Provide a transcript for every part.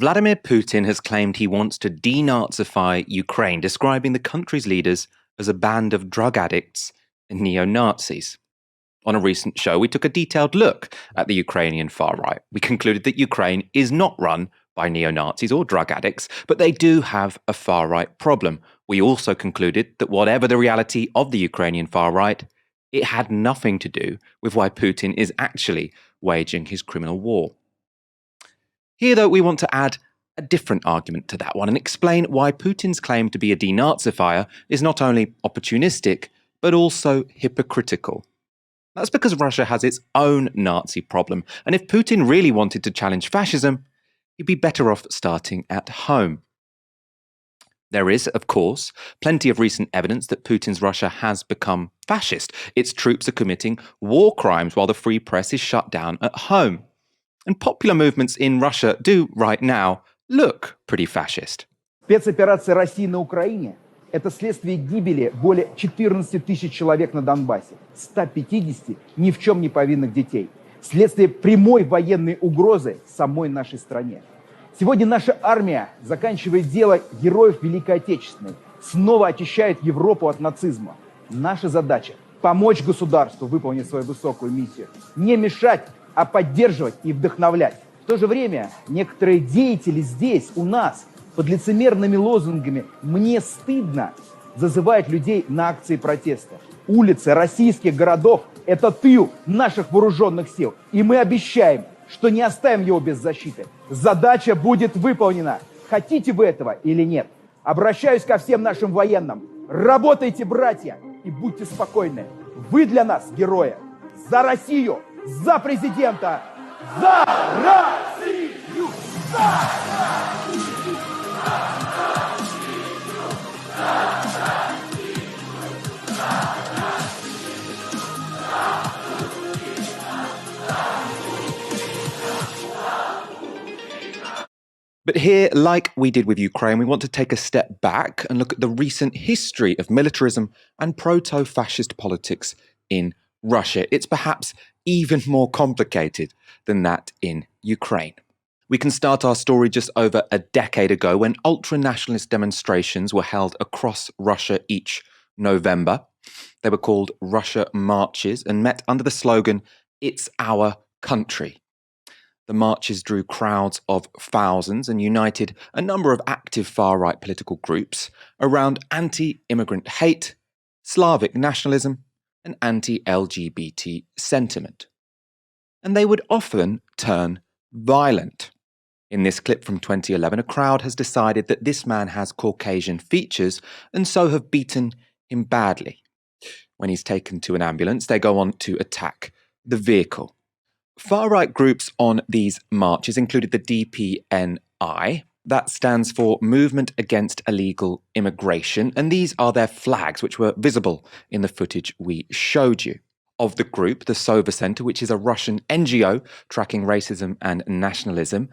Vladimir Putin has claimed he wants to denazify Ukraine, describing the country's leaders as a band of drug addicts and neo-Nazis. On a recent show, we took a detailed look at the Ukrainian far right. We concluded that Ukraine is not run by neo-Nazis or drug addicts, but they do have a far right problem. We also concluded that whatever the reality of the Ukrainian far right, it had nothing to do with why Putin is actually waging his criminal war. Here, though, we want to add a different argument to that one and explain why Putin's claim to be a denazifier is not only opportunistic, but also hypocritical. That's because Russia has its own Nazi problem, and if Putin really wanted to challenge fascism, he'd be better off starting at home. There is, of course, plenty of recent evidence that Putin's Russia has become fascist. Its troops are committing war crimes while the free press is shut down at home. And popular movements in Russia do, right now, look pretty fascist. Спецоперация России на Украине – это следствие гибели более 14 тысяч человек на Донбассе, 150 ни в чем не повинных детей. Следствие прямой военной угрозы самой нашей стране. Сегодня наша армия заканчивает дело героев Великой Отечественной, снова очищает Европу от нацизма. Наша задача – помочь государству выполнить свою высокую миссию, не мешать, а поддерживать и вдохновлять. В то же время некоторые деятели здесь, у нас, под лицемерными лозунгами «мне стыдно» зазывают людей на акции протеста. Улицы российских городов – это тыл наших вооруженных сил. И мы обещаем, что не оставим его без защиты. Задача будет выполнена. Хотите вы этого или нет? Обращаюсь ко всем нашим военным. Работайте, братья, и будьте спокойны. Вы для нас герои. За Россию! За президента! За Россию! За Россию! But here, like we did with Ukraine, we want to take a step back and look at the recent history of militarism and proto-fascist politics in Russia. It's perhaps even more complicated than that in Ukraine. We can start our story just over a decade ago when ultra-nationalist demonstrations were held across Russia each November. They were called Russia Marches and met under the slogan, "It's our country." The marches drew crowds of thousands and united a number of active far-right political groups around anti-immigrant hate, Slavic nationalism, and anti-LGBT sentiment. And they would often turn violent. In this clip from 2011, a crowd has decided that this man has Caucasian features and so have beaten him badly. When he's taken to an ambulance, they go on to attack the vehicle. Far-right groups on these marches included the DPNI. That stands for Movement Against Illegal Immigration, and these are their flags, which were visible in the footage we showed you. Of the group, the Sova Center, which is a Russian NGO tracking racism and nationalism,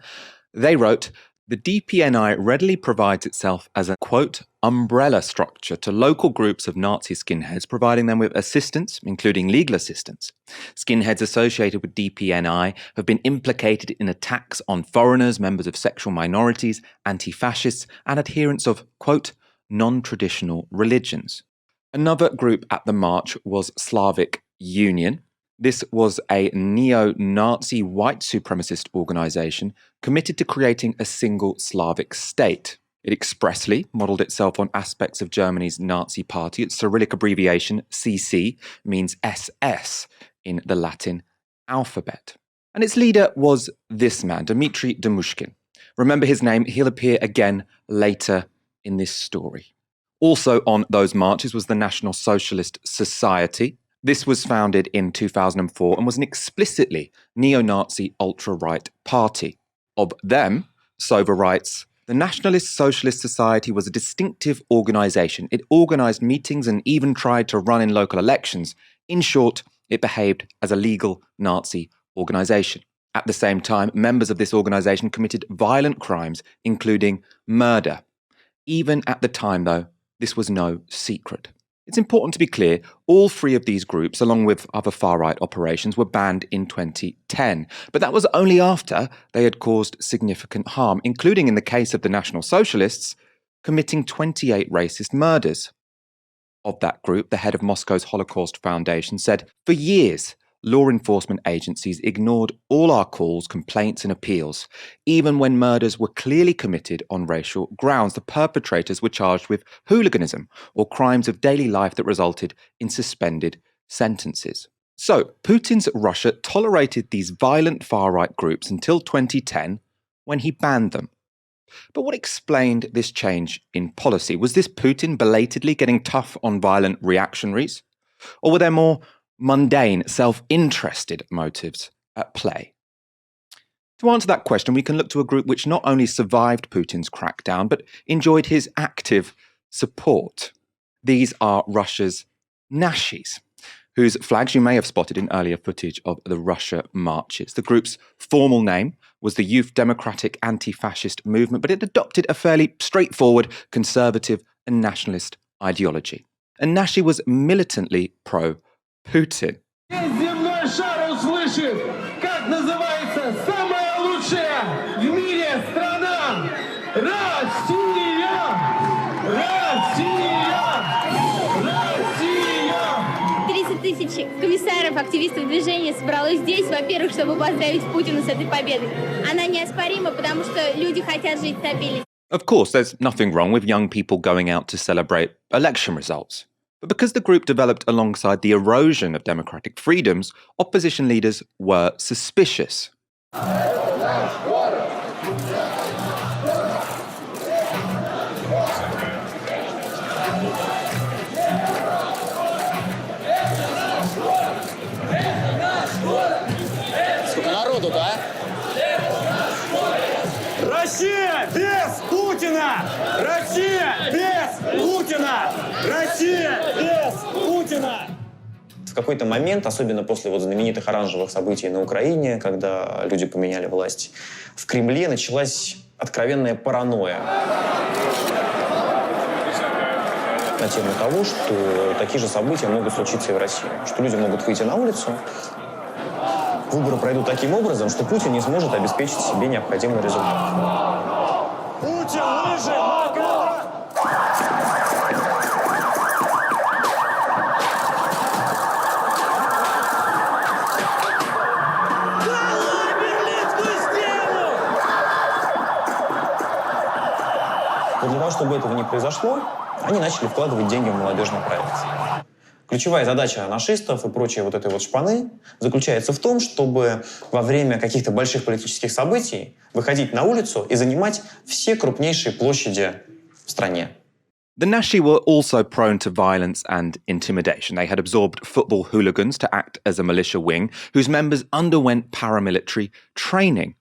they wrote, "The DPNI readily provides itself as a, quote, umbrella structure to local groups of Nazi skinheads, providing them with assistance, including legal assistance. Skinheads associated with DPNI have been implicated in attacks on foreigners, members of sexual minorities, anti-fascists, and adherents of, quote, non-traditional religions." Another group at the march was Slavic Union. This was a neo-Nazi white supremacist organization committed to creating a single Slavic state. It expressly modeled itself on aspects of Germany's Nazi party. Its Cyrillic abbreviation, CC, means SS in the Latin alphabet. And its leader was this man, Dmitry Demushkin. Remember his name, he'll appear again later in this story. Also on those marches was the National Socialist Society. This was founded in 2004 and was an explicitly neo-Nazi ultra-right party. Of them, Sova writes, "The Nationalist Socialist Society was a distinctive organization. It organized meetings and even tried to run in local elections. In short, it behaved as a legal Nazi organization. At the same time, members of this organization committed violent crimes, including murder. Even at the time, though, this was no secret. It's important to be clear, all three of these groups, along with other far-right operations, were banned in 2010. But that was only after they had caused significant harm, including in the case of the National Socialists, committing 28 racist murders. Of that group, the head of Moscow's Holocaust Foundation said, "For years, law enforcement agencies ignored all our calls, complaints, and appeals. Even when murders were clearly committed on racial grounds, the perpetrators were charged with hooliganism or crimes of daily life that resulted in suspended sentences." So, Putin's Russia tolerated these violent far-right groups until 2010, when he banned them. But what explained this change in policy? Was this Putin belatedly getting tough on violent reactionaries? Or were there more mundane, self-interested motives at play? To answer that question, we can look to a group which not only survived Putin's crackdown, but enjoyed his active support. These are Russia's Nashees, whose flags you may have spotted in earlier footage of the Russia marches. The group's formal name was the Youth Democratic Anti-Fascist Movement, but it adopted a fairly straightforward conservative and nationalist ideology. And Nashi was militantly pro-Putin. Тысяч комиссаров, активистов движения собралось здесь, во-первых, чтобы поздравить Путина с этой победой. Она неоспорима, потому что люди хотят жить стабильно. Of course, there's nothing wrong with young people going out to celebrate election results. But because the group developed alongside the erosion of democratic freedoms, opposition leaders were suspicious. Россия без Путина! Россия без Путина! Россия без Путина! В какой-то момент, особенно после вот знаменитых оранжевых событий на Украине, когда люди поменяли власть, в Кремле началась откровенная паранойя на тему того, что такие же события могут случиться и в России. Что люди могут выйти на улицу, выборы пройдут таким образом, что Путин не сможет обеспечить себе необходимый результат. Путин, лыжи, Макрон! Но для того, чтобы этого не произошло, они начали вкладывать деньги в молодежный проект. Ключевая задача нашистов и прочей вот этой вот шпаны заключается в том, чтобы во время каких-то больших политических событий выходить на улицу и занимать все крупнейшие площади в стране. The Nashi were also prone to violence and intimidation. They had absorbed football hooligans to act as a militia wing, whose members underwent paramilitary training.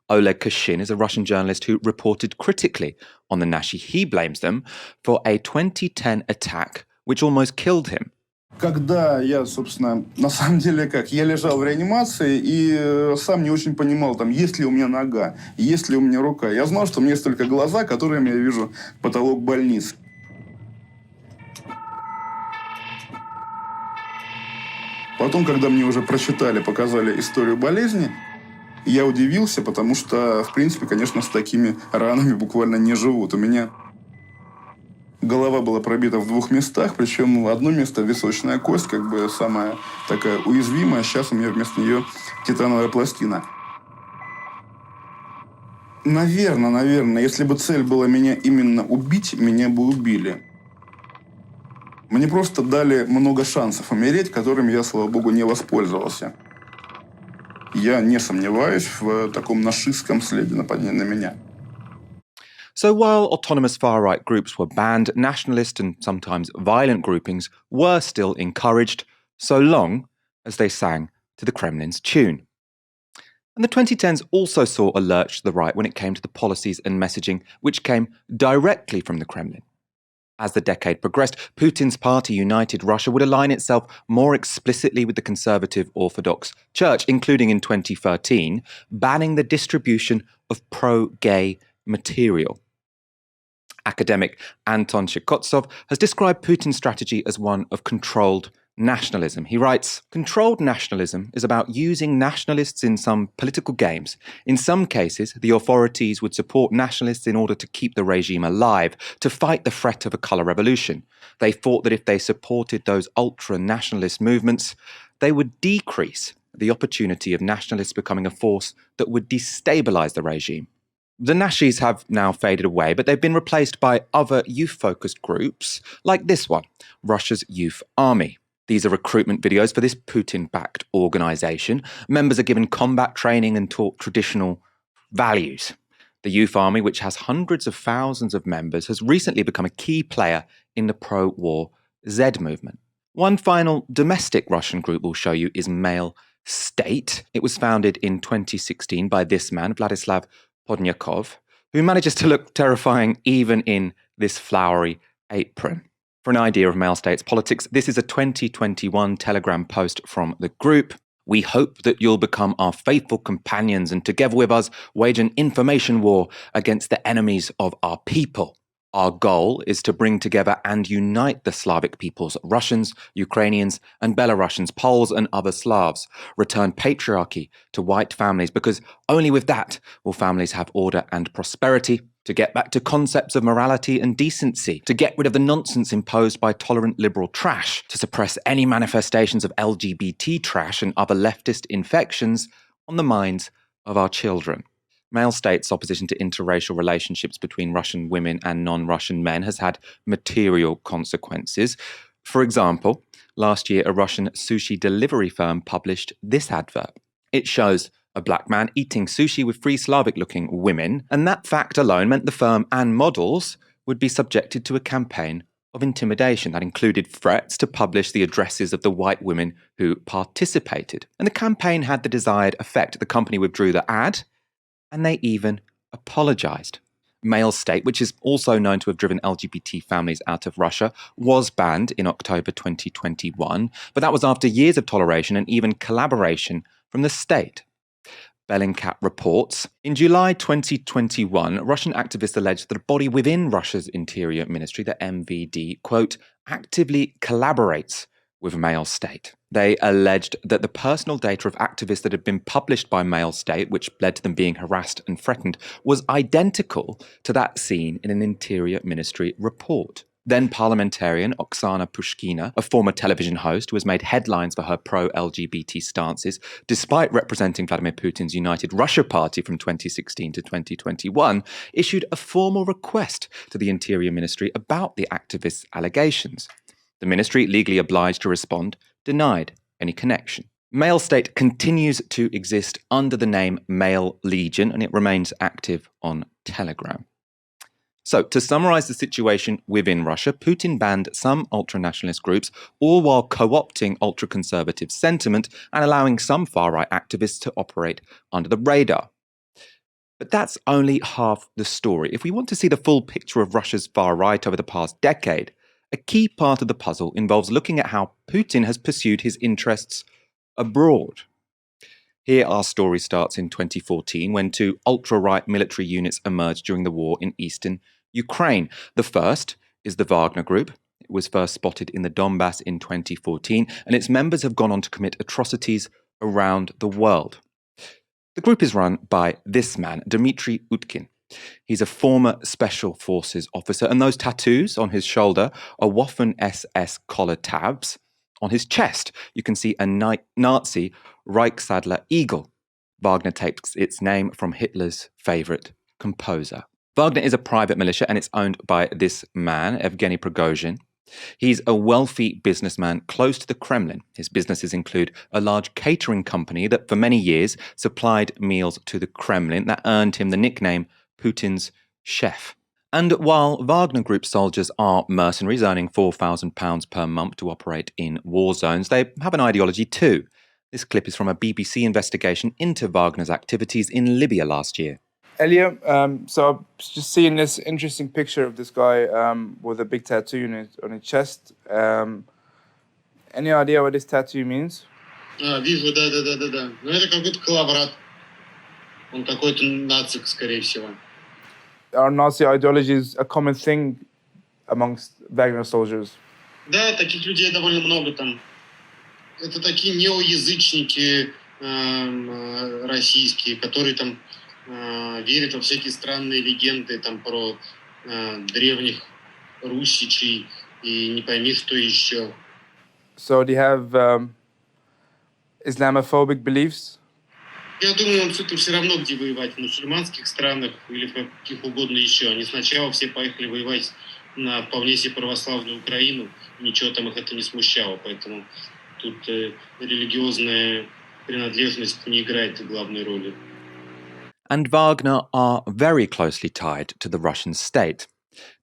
Oleg Kashin is a Russian journalist who reported critically on the Nashi. He blames them for a 2010 attack which almost killed him. Когда я, собственно, на самом деле как, я лежал в реанимации и сам не очень понимал, там, есть ли у меня нога, есть ли у меня рука. Я знал, что у меня есть только глаза, которыми я вижу потолок больницы. Потом, когда мне уже прочитали, показали историю болезни, я удивился, потому что, в принципе, конечно, с такими ранами буквально не живут. У меня голова была пробита в двух местах, причем одно место височная кость, как бы самая такая уязвимая. Сейчас у меня вместо нее титановая пластина. Наверное, если бы цель была меня именно убить, меня бы убили. Мне просто дали много шансов умереть, которыми я, слава богу, не воспользовался. Я не сомневаюсь в таком нашистском следе нападения на меня. So while autonomous far-right groups were banned, nationalist and sometimes violent groupings were still encouraged, so long as they sang to the Kremlin's tune. And the 2010s also saw a lurch to the right when it came to the policies and messaging which came directly from the Kremlin. As the decade progressed, Putin's party United Russia would align itself more explicitly with the conservative Orthodox Church, including in 2013, banning the distribution of pro-gay material. Academic Anton Chikotsov has described Putin's strategy as one of controlled nationalism. He writes, "Controlled nationalism is about using nationalists in some political games. In some cases, the authorities would support nationalists in order to keep the regime alive, to fight the threat of a colour revolution. They thought that if they supported those ultra-nationalist movements, they would decrease the opportunity of nationalists becoming a force that would destabilise the regime." The Nashees have now faded away, but they've been replaced by other youth-focused groups, like this one, Russia's Youth Army. These are recruitment videos for this Putin-backed organisation. Members are given combat training and taught traditional values. The Youth Army, which has hundreds of thousands of members, has recently become a key player in the pro-war Z movement. One final domestic Russian group we'll show you is Male State. It was founded in 2016 by this man, Vladislav Podnyakov, who manages to look terrifying even in this flowery apron. For an idea of Male State's politics, this is a 2021 Telegram post from the group. "We hope that you'll become our faithful companions and together with us wage an information war against the enemies of our people. Our goal is to bring together and unite the Slavic peoples, Russians, Ukrainians, and Belarusians, Poles, and other Slavs. Return patriarchy to white families, because only with that will families have order and prosperity. To get back to concepts of morality and decency, to get rid of the nonsense imposed by tolerant liberal trash, to suppress any manifestations of LGBT trash and other leftist infections on the minds of our children." Male State's opposition to interracial relationships between Russian women and non-Russian men has had material consequences. For example, last year a Russian sushi delivery firm published this advert. It shows a black man eating sushi with three Slavic-looking women, and that fact alone meant the firm and models would be subjected to a campaign of intimidation that included threats to publish the addresses of the white women who participated. And the campaign had the desired effect. The company withdrew the ad, and they even apologized. Male State, which is also known to have driven LGBT families out of Russia, was banned in October 2021, but that was after years of toleration and even collaboration from the state. Bellingcat reports, in July 2021, Russian activists alleged that a body within Russia's Interior Ministry, the MVD, quote, actively collaborates with Male State. They alleged that the personal data of activists that had been published by Male State, which led to them being harassed and threatened, was identical to that seen in an Interior Ministry report. Then parliamentarian Oksana Pushkina, a former television host who has made headlines for her pro-LGBT stances, despite representing Vladimir Putin's United Russia Party from 2016 to 2021, issued a formal request to the Interior Ministry about the activists' allegations. The ministry, legally obliged to respond, denied any connection. Male State continues to exist under the name Male Legion, and it remains active on Telegram. So, to summarize the situation within Russia, Putin banned some ultra-nationalist groups, all while co-opting ultra-conservative sentiment and allowing some far-right activists to operate under the radar. But that's only half the story. If we want to see the full picture of Russia's far right over the past decade, a key part of the puzzle involves looking at how Putin has pursued his interests abroad. Here our story starts in 2014 when two ultra-right military units emerged during the war in eastern Ukraine. The first is the Wagner Group. It was first spotted in the Donbass in 2014, and its members have gone on to commit atrocities around the world. The group is run by this man, Dmitry Utkin. He's a former Special Forces officer, and those tattoos on his shoulder are Waffen SS collar tabs. On his chest, you can see a Nazi Reichsadler eagle. Wagner takes its name from Hitler's favorite composer. Wagner is a private militia, and it's owned by this man, Evgeny Prigozhin. He's a wealthy businessman close to the Kremlin. His businesses include a large catering company that for many years supplied meals to the Kremlin that earned him the nickname Putin's chef. And while Wagner Group soldiers are mercenaries earning £4,000 per month to operate in war zones, they have an ideology too. This clip is from a BBC investigation into Wagner's activities in Libya last year. Elia, so I've just seen this interesting picture of this guy with a big tattoo on his chest. Any idea what this tattoo means? Вижу, да. Ну, это какой-то коловрат. Он какой-то нацик, скорее всего. Are Nazi ideologies a common thing amongst Wagner soldiers? Да, таких людей довольно много там. Это такие неоязычники российские, которые там верят во всякие странные легенды там про древних русичей и не пойми что еще. So they have Islamophobic beliefs? Я думаю, им все равно где воевать, в мусульманских странах или в каких угодно еще. Они сначала все поехали воевать на вполне себе православную Украину, ничего там их это не смущало, поэтому тут религиозная принадлежность не играет главной роли. And Wagner are very closely tied to the Russian state.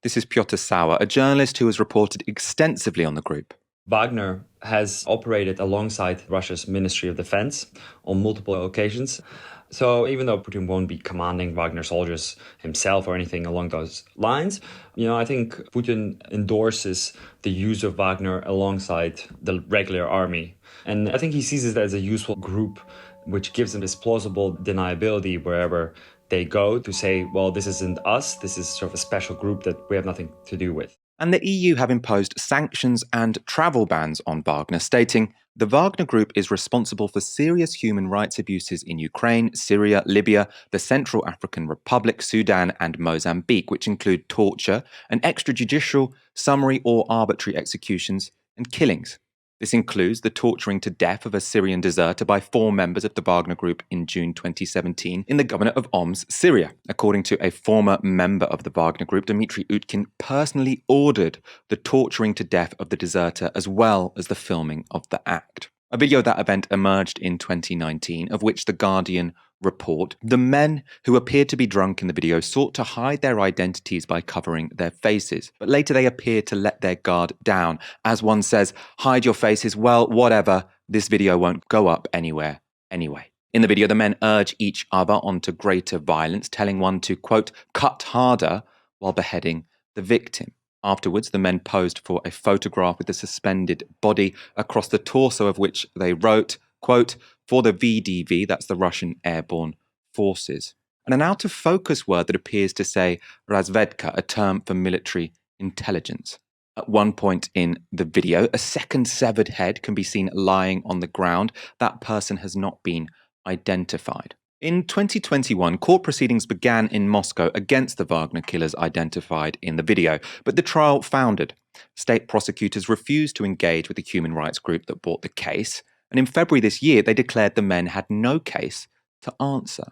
This is Piotr Sauer, a journalist who has reported extensively on the group. Wagner has operated alongside Russia's Ministry of Defense on multiple occasions. So even though Putin won't be commanding Wagner soldiers himself or anything along those lines, I think Putin endorses the use of Wagner alongside the regular army. And I think he sees it as a useful group, which gives them this plausible deniability wherever they go to say, well, this isn't us, this is sort of a special group that we have nothing to do with. And the EU have imposed sanctions and travel bans on Wagner, stating the Wagner Group is responsible for serious human rights abuses in Ukraine, Syria, Libya, the Central African Republic, Sudan, and Mozambique, which include torture and extrajudicial, summary, or arbitrary executions and killings. This includes the torturing to death of a Syrian deserter by 4 members of the Wagner Group in June 2017 in the governorate of Homs, Syria. According to a former member of the Wagner Group, Dmitry Utkin personally ordered the torturing to death of the deserter as well as the filming of the act. A video of that event emerged in 2019, of which The Guardian report the men who appeared to be drunk in the video sought to hide their identities by covering their faces, but later they appeared to let their guard down. As one says, hide your faces, well, whatever, this video won't go up anywhere anyway. In the video, the men urge each other onto greater violence, telling one to, quote, cut harder while beheading the victim. Afterwards, the men posed for a photograph with a suspended body, across the torso of which they wrote, quote, for the VDV, that's the Russian Airborne Forces. And an out-of-focus word that appears to say razvedka, a term for military intelligence. At one point in the video, a second severed head can be seen lying on the ground. That person has not been identified. In 2021, court proceedings began in Moscow against the Wagner killers identified in the video, but the trial foundered. State prosecutors refused to engage with the human rights group that brought the case, and in February this year, they declared the men had no case to answer.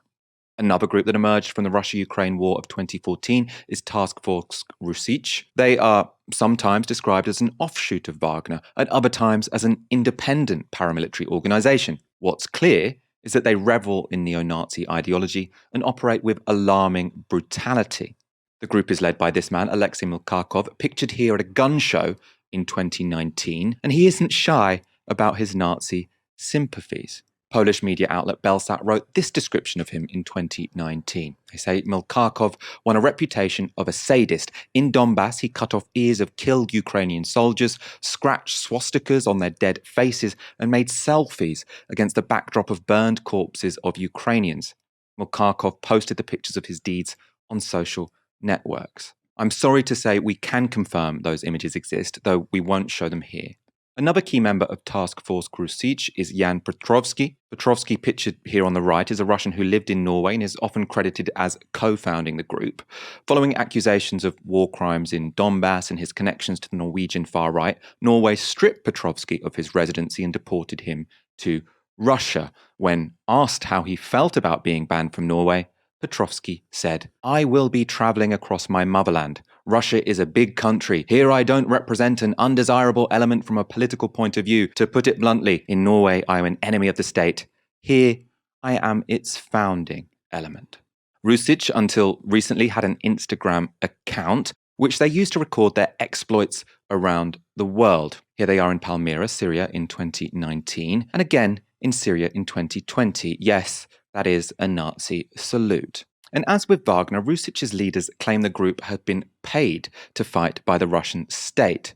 Another group that emerged from the Russia-Ukraine war of 2014 is Task Force Rusich. They are sometimes described as an offshoot of Wagner, at other times as an independent paramilitary organization. What's clear is that they revel in neo-Nazi ideology and operate with alarming brutality. The group is led by this man, Alexei Milkakov, pictured here at a gun show in 2019, and he isn't shy about his Nazi sympathies. Polish media outlet Belsat wrote this description of him in 2019. They say Milkakov won a reputation of a sadist. In Donbass, he cut off ears of killed Ukrainian soldiers, scratched swastikas on their dead faces, and made selfies against the backdrop of burned corpses of Ukrainians. Milkakov posted the pictures of his deeds on social networks. I'm sorry to say we can confirm those images exist, though we won't show them here. Another key member of Task Force Rusich is Jan Petrovsky. Petrovsky, pictured here on the right, is a Russian who lived in Norway and is often credited as co-founding the group. Following accusations of war crimes in Donbass and his connections to the Norwegian far right, Norway stripped Petrovsky of his residency and deported him to Russia. When asked how he felt about being banned from Norway, Petrovsky said, I will be traveling across my motherland. Russia is a big country. Here I don't represent an undesirable element from a political point of view. To put it bluntly, in Norway I am an enemy of the state. Here I am its founding element. Rusich, until recently, had an Instagram account which they used to record their exploits around the world. Here they are in Palmyra, Syria in 2019, and again in Syria in 2020. Yes, that is a Nazi salute. And as with Wagner, Rusich's leaders claim the group had been paid to fight by the Russian state.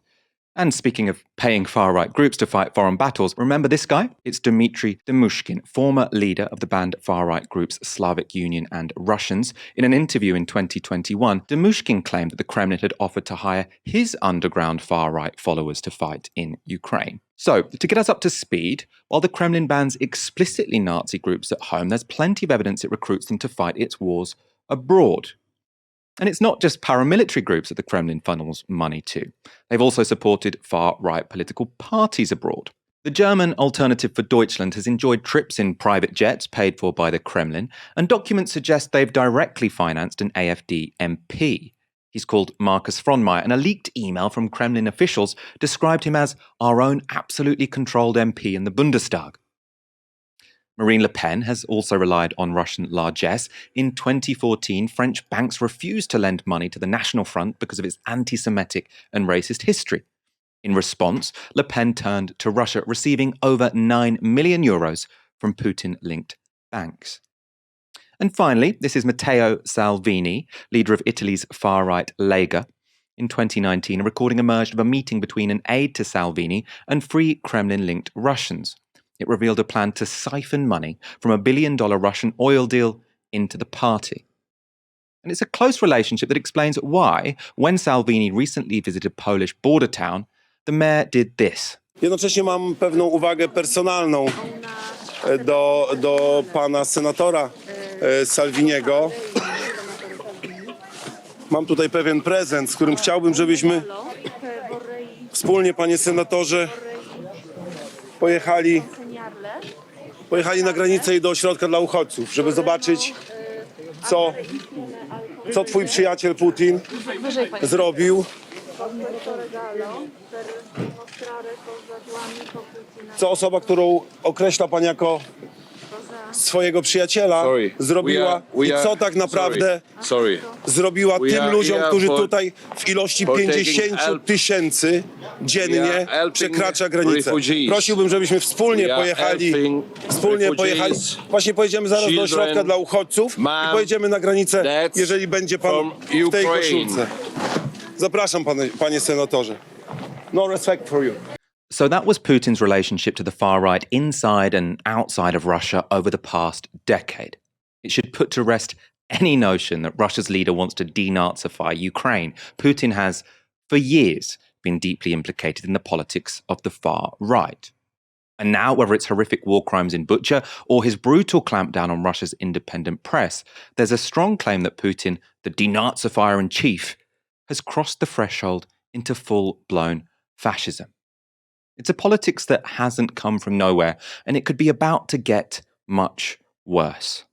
And speaking of paying far-right groups to fight foreign battles, remember this guy? It's Dmitry Demyshkin, former leader of the banned far-right groups Slavic Union and Russians. In an interview in 2021, Demyshkin claimed that the Kremlin had offered to hire his underground far-right followers to fight in Ukraine. So, to get us up to speed, while the Kremlin bans explicitly Nazi groups at home, there's plenty of evidence it recruits them to fight its wars abroad. And it's not just paramilitary groups that the Kremlin funnels money to. They've also supported far-right political parties abroad. The German Alternative for Deutschland has enjoyed trips in private jets paid for by the Kremlin, and documents suggest they've directly financed an AfD MP. He's called Markus Frohnmayer, and a leaked email from Kremlin officials described him as our own absolutely controlled MP in the Bundestag. Marine Le Pen has also relied on Russian largesse. In 2014, French banks refused to lend money to the National Front because of its anti-Semitic and racist history. In response, Le Pen turned to Russia, receiving over 9 million euros from Putin-linked banks. And finally, this is Matteo Salvini, leader of Italy's far-right Lega. In 2019, a recording emerged of a meeting between an aide to Salvini and three Kremlin-linked Russians. It revealed a plan to siphon money from a $1 billion Russian oil deal into the party. And it's a close relationship that explains why, when Salvini recently visited Polish border town, the mayor did this. Jednocześnie mam pewną uwagę personalną do pana senatora Salviniego. Mam tutaj pewien prezent, z którym chciałbym, żebyśmy wspólnie, panie senatorze, pojechali na granicę i do ośrodka dla uchodźców, żeby zobaczyć, co twój przyjaciel Putin zrobił. Co osoba, którą określa pan jako swojego przyjaciela, zrobiła i co tak naprawdę zrobiła tym ludziom, którzy tutaj w ilości 50 000 dziennie przekracza granicę. Prosiłbym, żebyśmy wspólnie pojechali. Właśnie pojedziemy zaraz do ośrodka dla uchodźców i pojedziemy na granicę, jeżeli będzie pan w tej koszulce. Zapraszam, panie senatorze. No respect for you. So that was Putin's relationship to the far right inside and outside of Russia over the past decade. It should put to rest any notion that Russia's leader wants to denazify Ukraine. Putin has, for years, been deeply implicated in the politics of the far right. And now, whether it's horrific war crimes in Bucha or his brutal clampdown on Russia's independent press, there's a strong claim that Putin, the denazifier-in-chief, has crossed the threshold into full-blown fascism. It's a politics that hasn't come from nowhere, and it could be about to get much worse.